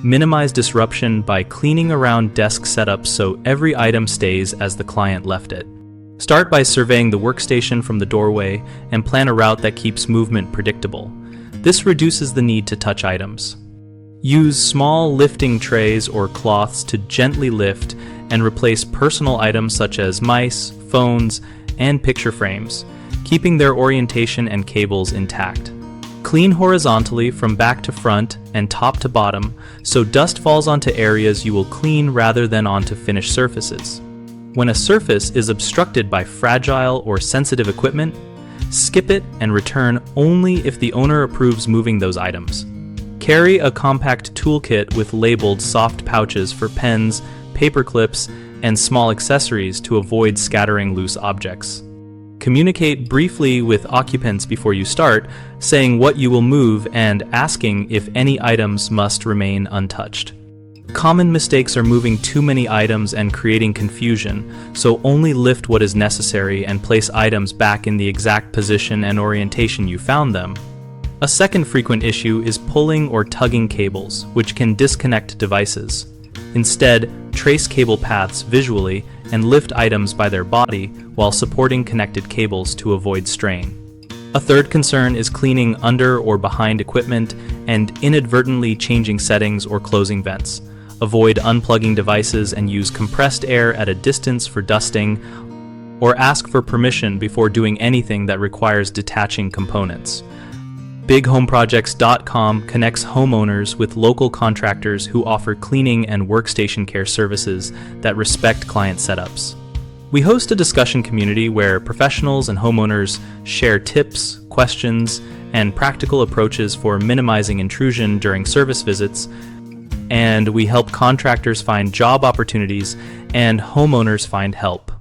Minimize disruption by cleaning around desk setups so every item stays as the client left it. Start by surveying the workstation from the doorway and plan a route that keeps movement predictable. This reduces the need to touch items. Use small lifting trays or cloths to gently lift and replace personal items such as mice, phones, and picture frames, keeping their orientation and cables intact. Clean horizontally from back to front and top to bottom so dust falls onto areas you will clean rather than onto finished surfaces. When a surface is obstructed by fragile or sensitive equipment, skip it and return only if the owner approves moving those items. Carry a compact toolkit with labeled soft pouches for pens, paper clips, and small accessories to avoid scattering loose objects. Communicate briefly with occupants before you start, saying what you will move and asking if any items must remain untouched. Common mistakes are moving too many items and creating confusion, so only lift what is necessary and place items back in the exact position and orientation you found them. A second frequent issue is pulling or tugging cables, which can disconnect devices. Instead, trace cable paths visually and lift items by their body while supporting connected cables to avoid strain. A third concern is cleaning under or behind equipment and inadvertently changing settings or closing vents. Avoid unplugging devices and use compressed air at a distance for dusting, or ask for permission before doing anything that requires detaching components. BigHomeProjects.com connects homeowners with local contractors who offer cleaning and workstation care services that respect client setups. We host a discussion community where professionals and homeowners share tips, questions, and practical approaches for minimizing intrusion during service visits, and we help contractors find job opportunities and homeowners find help.